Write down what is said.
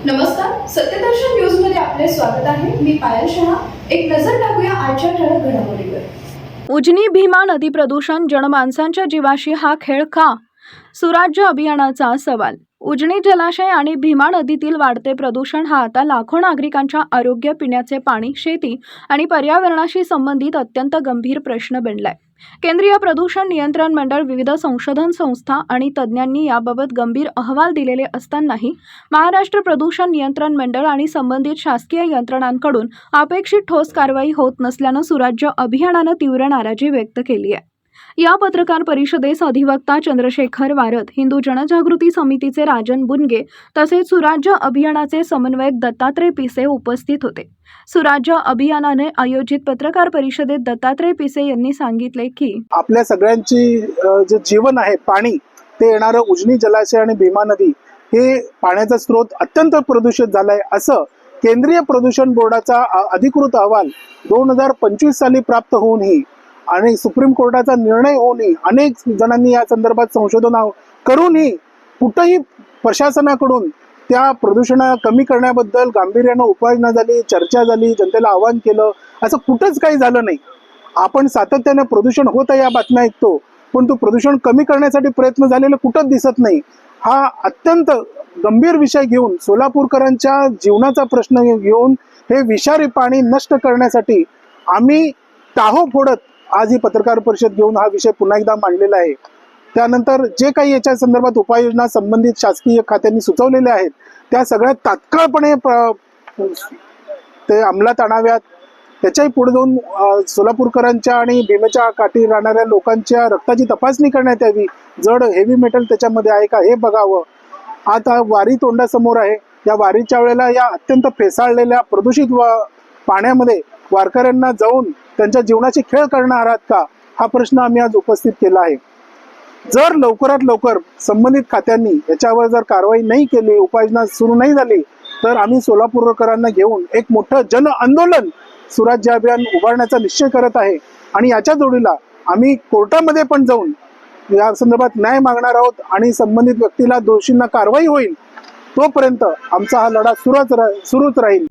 नमस्कार, सत्यदर्शन न्यूज मध्ये आपले स्वागत आहे। मी पायल शहा। एक नजर टाकूया आजच्या ठळक घडामोडीवर। उजनी भीमा नदी प्रदूषण जनमानसांच्या जीवाशी हा खेळ का? सुराज्य अभियानाचा सवाल। उजनी जलाशय आणि भीमा नदीतील वाढते प्रदूषण हा आता लाखो नागरिकांच्या आरोग्य, पिण्याचे पाणी, शेती आणि पर्यावरणाशी संबंधित अत्यंत गंभीर प्रश्न बनलाय। केंद्रीय प्रदूषण नियंत्रण मंडळ, विविध संशोधन संस्था आणि तज्ज्ञांनी याबाबत गंभीर अहवाल दिलेले असतानाही महाराष्ट्र प्रदूषण नियंत्रण मंडळ आणि संबंधित शासकीय यंत्रणांकडून अपेक्षित ठोस कारवाई होत नसल्यानं सुराज्य अभियानानं तीव्र नाराजी व्यक्त केली आहे। या पत्रकार परिषदेस अधिवक्ता चंद्रशेखर वारद, हिंदू जनजागृती समितीचे राजन बुनगे तसेच सुराज्य अभियानाचे समन्वयक दत्तात्रय पिसे उपस्थित होते। सुराज्य अभियानाने आयोजित पत्रकार परिषदेत दत्तात्रय पिसे यांनी सांगितले की आपल्या सगळ्यांची जे जीवन आहे पाणी, ते येणारं उजनी जलाशय आणि भीमा नदी हे पाण्याचा स्रोत अत्यंत प्रदूषित झालाय असं केंद्रीय प्रदूषण बोर्डाचा अधिकृत अहवाल 2025 साली प्राप्त होऊनही आणि सुप्रीम कोर्टाचा निर्णय होऊनही अनेक जणांनी या संदर्भात संशोधन करूनही कुठेही प्रशासनाकडून त्या प्रदूषण कमी करण्याबद्दल गांभीर्यानं उपाययोजना झाली, चर्चा झाली, जनतेला आवाहन केलं, असं कुठंच काही झालं नाही। आपण सातत्याने प्रदूषण होत आहे या बातम्या ऐकतो, पण तो प्रदूषण कमी करण्यासाठी प्रयत्न झालेले कुठंच दिसत नाही। हा अत्यंत गंभीर विषय घेऊन, सोलापूरकरांच्या जीवनाचा प्रश्न घेऊन हे विषारी पाणी नष्ट करण्यासाठी आम्ही टाहो फोडत आज ही पत्रकार परिषद घेऊन हा विषय पुन्हा एकदा मांडलेला आहे। त्यानंतर जे काही याच्या संदर्भात उपाययोजना संबंधित शासकीय खात्यांनी सुचवलेल्या आहेत त्या सगळ्यात तात्काळपणे ते अंमलात आणाव्यात। त्याच्याही पुढे जाऊन सोलापूरकरांच्या आणि भीमेच्या काठी राहणाऱ्या लोकांच्या रक्ताची तपासणी करण्यात यावी, जड हेवी मेटल त्याच्यामध्ये आहे का हे बघावं। आता वारी तोंडासमोर आहे, या वारीच्या वेळेला या अत्यंत फेसाळलेल्या प्रदूषित पाण्यामध्ये वारकऱ्यांना जाऊन त्यांच्या जीवनाची खेळ करणार आहात का, हा प्रश्न आम्ही आज उपस्थित केला आहे। जर लवकरात लवकर संबंधित खात्यांनी याच्यावर जर कारवाई नाही केली, उपाययोजना सुरू नाही झाली, तर आम्ही सोलापूरकरांना घेऊन एक मोठं जन आंदोलन सुराज्य अभियान उभारण्याचा निश्चय करत आहे। आणि याच्या जोडीला आम्ही कोर्टामध्ये पण जाऊन या संदर्भात न्याय मागणार आहोत आणि संबंधित व्यक्तीला, दोषींना कारवाई होईल तोपर्यंत आमचा हा लढा सुरूच राहील।